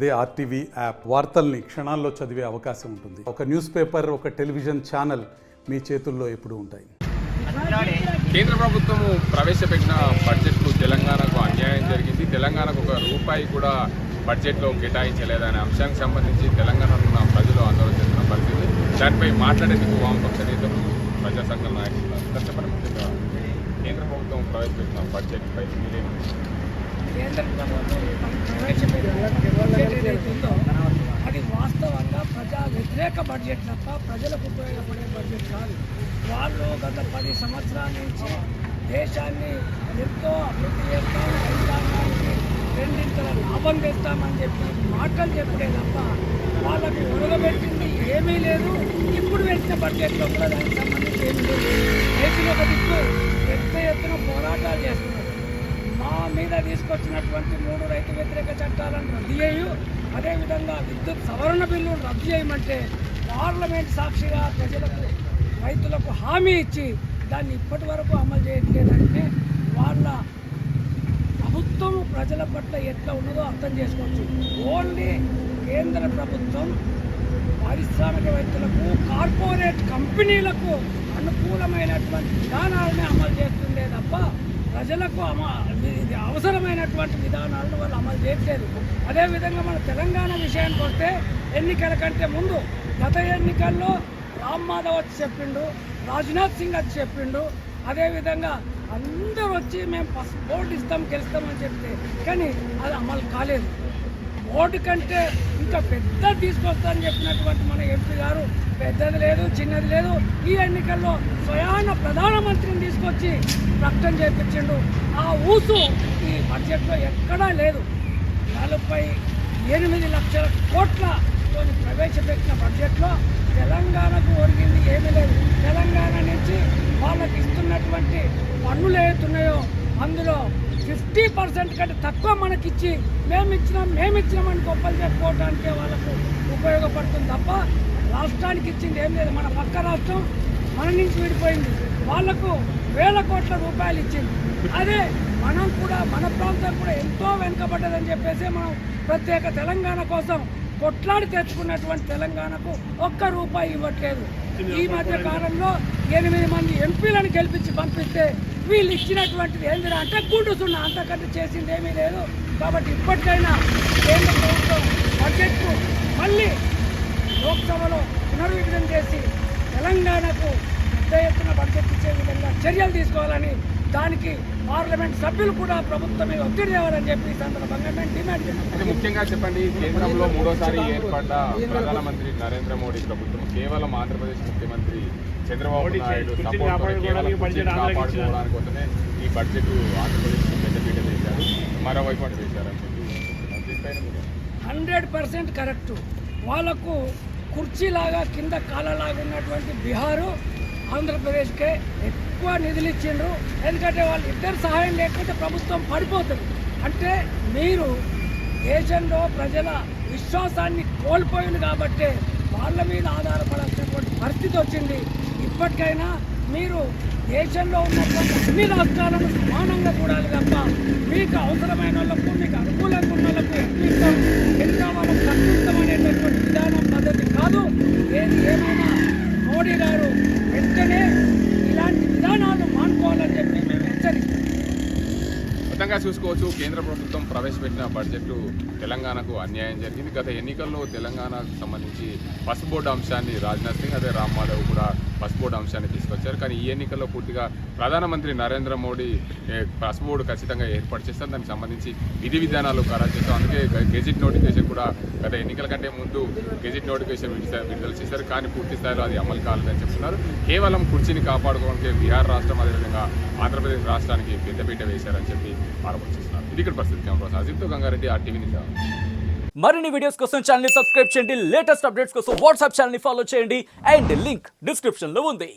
అదే RTV app వార్తల్ని క్షణాల్లో చదివే అవకాశం ఉంటుంది. ఒక న్యూస్ పేపర్, ఒక టెలివిజన్ ఛానల్ మీ చేతుల్లో ఎప్పుడూ ఉంటాయి. కేంద్ర ప్రభుత్వము ప్రవేశపెట్టిన బడ్జెట్లు తెలంగాణకు అన్యాయం జరిగింది. తెలంగాణకు ఒక రూపాయి కూడా బడ్జెట్లో కేటాయించలేదనే అంశానికి సంబంధించి తెలంగాణలో ఉన్న ప్రజలు ఆందోళన చెందిన పరిస్థితి. దానిపై మాట్లాడేందుకు వామపక్ష నేతలు, ప్రజా సంఘాల నాయకులు కష్టపడి ముఖ్యంగా కేంద్ర ప్రభుత్వం ప్రవేశపెట్టిన బడ్జెట్పై కేంద్ర ప్రభుత్వం ప్రవేశపెట్టిన బడ్జెట్ ఏదైతుందో అది వాస్తవంగా ప్రజా వ్యతిరేక బడ్జెట్ తప్ప ప్రజలకు ఉపయోగపడే బడ్జెట్ కాదు. వాళ్ళు గత 10 సంవత్సరాల నుంచి దేశాన్ని ఎంతో అభివృద్ధి చేస్తాం, రైతాంగానికి రెండింతల లాభం తెస్తామని చెప్పి మాటలు చెప్పుడే తప్ప వాళ్ళకి ఒరగబెట్టింది ఏమీ లేదు. ఇప్పుడు వేసిన బడ్జెట్లో కూడా దానికి సంబంధించి ఏమీ లేదు. రైతులు ఒక దిక్కు పెద్ద ఎత్తున పోరాటాలు చేస్తున్నారు. మా మీద తీసుకొచ్చినటువంటి 3 రైతు వ్యతిరేక చట్టాలను రద్దు చేయు, అదేవిధంగా విద్యుత్ సవరణ బిల్లును రద్దు చేయమంటే పార్లమెంట్ సాక్షిగా ప్రజలకు, రైతులకు హామీ ఇచ్చి దాన్ని ఇప్పటి వరకు అమలు చేయట్లేదంటే వాళ్ళ ప్రభుత్వం ప్రజల పట్ల ఎట్లా ఉన్నదో అర్థం చేసుకోవచ్చు. ఓన్లీ కేంద్ర ప్రభుత్వం పారిశ్రామికవేత్తలకు, కార్పొరేట్ కంపెనీలకు అనుకూలమైనటువంటి విధానాలని అమలు చేస్తుందే తప్ప ప్రజలకు ఇది అవసరమైనటువంటి విధానాలను వాళ్ళు అమలు చేయట్లేదు. అదేవిధంగా మన తెలంగాణ విషయానికి వస్తే ఎన్నికల కంటే ముందు గత ఎన్నికల్లో రామ్ మాధవ్ వచ్చి చెప్పిండు, రాజ్నాథ్ సింగ్ వచ్చి చెప్పిండు, అదేవిధంగా అందరూ వచ్చి మేము ఫస్ట్ ఓటు ఇస్తాం, గెలుస్తామని చెప్తే కానీ అది అమలు కాలేదు. ఓటు కంటే ఇంకా పెద్ద తీసుకొస్తామని చెప్పినటువంటి మన ఎంపీ గారు పెద్దది లేదు, చిన్నది లేదు. ఈ ఎన్నికల్లో స్వయాన ప్రధానమంత్రిని తీసుకొచ్చి ప్రకటన చేయించిండు. ఆ ఊసు ఈ బడ్జెట్లో ఎక్కడా లేదు. 48 లక్షల కోట్లతో ప్రవేశపెట్టిన బడ్జెట్లో తెలంగాణకు ఒరిగింది ఏమీ లేదు. తెలంగాణ నుంచి వాళ్ళకి ఇస్తున్నటువంటి పన్నులు ఏవైతున్నాయో అందులో 50% కంటే తక్కువ మనకిచ్చి మేమిచ్చినామని గొప్పలు చెప్పుకోవడానికే వాళ్ళకు ఉపయోగపడుతుంది తప్ప రాష్ట్రానికి ఇచ్చింది ఏం లేదు. మన పక్క రాష్ట్రం మన నుంచి విడిపోయింది, వాళ్లకు వేల కోట్ల రూపాయలు ఇచ్చింది. అదే మనం కూడా, మన ప్రాంతం కూడా ఎంతో వెనుకబడ్డదని చెప్పేసి మనం ప్రత్యేక తెలంగాణ కోసం కొట్లాడి తెచ్చుకున్నటువంటి తెలంగాణకు ఒక్క రూపాయి ఇవ్వట్లేదు. ఈ మధ్య కాలంలో 8 మంది ఎంపీలను గెలిపించి పంపిస్తే వీళ్ళు ఇచ్చినటువంటిది ఏందిరా అంటే గుండుసున్న, అంతకంటే చేసింది ఏమీ లేదు. కాబట్టి ఇప్పటికైనా కేంద్ర ప్రభుత్వం బడ్జెట్కు మళ్ళీ లోక్సభలో పునర్విభజన చేసి తెలంగాణకు పెద్ద ఎత్తున బడ్జెట్ ఇచ్చే విధంగా చర్యలు తీసుకోవాలని, దానికి పార్లమెంట్ సభ్యులు కూడా ప్రభుత్వం మీద ఒత్తిడి తేవాలని చెప్పి సందర్భంగా మేము డిమాండ్ చేస్తాం. ముఖ్యంగా చెప్పండి, కేంద్రంలో 3వసారి ఏర్పడ్డ ప్రధానమంత్రి నరేంద్ర మోడీ ప్రభుత్వం కేవలం ఆంధ్రప్రదేశ్ ముఖ్యమంత్రి చంద్రబాబు నాయుడు కాపాడుకోవడానికి కోసమే ఈ బడ్జెట్ ఆంధ్రప్రదేశ్ పెద్దపీట వేశారు, మరోవైపు అటు వేశారని చెప్పి 100% కరెక్టు. వాళ్ళకు కుర్చీలాగా కింద కాలలాగా ఉన్నటువంటి బీహారు, ఆంధ్రప్రదేశ్కే ఎక్కువ నిధులు ఇచ్చిండ్రు. ఎందుకంటే వాళ్ళు ఇద్దరు సహాయం లేకపోతే ప్రభుత్వం పడిపోతుంది. అంటే మీరు దేశంలో ప్రజల విశ్వాసాన్ని కోల్పోయింది కాబట్టి వాళ్ళ మీద ఆధారపడాల్సినటువంటి పరిస్థితి వచ్చింది. ఇప్పటికైనా మీరు దేశంలో ఉన్నటువంటి అన్ని రాష్ట్రాలను సమానంగా చూడాలి తప్ప మీకు అవసరమైన వాళ్ళకు, మీకు అనుకూలంగా ఉన్న వాళ్ళకు ఎంత వాళ్ళకు తగ్గిస్తామనేటటువంటి విధానం పద్ధతి కాదు. ఏది ఏమైనా మోడీ గారు వెంటనే ఇలాంటి విధానాలు మానుకోవాలని చెప్పి మేము హెచ్చరిస్తాం. మొత్తంగా చూసుకోవచ్చు, కేంద్ర ప్రభుత్వం ప్రవేశపెట్టిన బడ్జెట్ తెలంగాణకు అన్యాయం జరిగింది. గత ఎన్నికల్లో తెలంగాణకు సంబంధించి పసుపు బోర్డు అంశాన్ని రాజ్నాథ్ సింగ్, అదే రామ్ మాధవ్ కూడా పసుపు బోర్డు అంశాన్ని తీసుకొచ్చారు. కానీ ఈ ఎన్నికల్లో పూర్తిగా ప్రధానమంత్రి నరేంద్ర మోడీ పసుపు బోర్డు ఖచ్చితంగా ఏర్పాటు చేస్తారు, దానికి సంబంధించి విధి విధానాలు ఖరారు చేస్తారు. అందుకే గెజిట్ నోటిఫికేషన్ కూడా గత ఎన్నికల కంటే ముందు గెజిట్ నోటిఫికేషన్ విడుదల చేశారు. కానీ పూర్తి స్థాయిలో అది అమలు కాలేదని చెప్తున్నారు. కేవలం కుర్చీని కాపాడుకోవడానికి బీహార్ రాష్ట్రం, అదేవిధంగా ఆంధ్రప్రదేశ్ రాష్ట్రానికి పెద్దపీట వేశారని చెప్పి ఆరోపిస్తున్నారు. ఇది ఇక్కడ పరిస్థితి. కెమెరా అజిత్తో గంగారెడ్డి, RTV నిజాం. మరిన్ని వీడియోస్ కోసం ఛానల్ ని సబ్స్క్రైబ్ చేయండి, లేటెస్ట్ అప్డేట్స్ కోసం వాట్సాప్ ఛానల్ ని ఫాలో చేయండి అండ్ లింక్ డిస్క్రిప్షన్ లో ఉంది.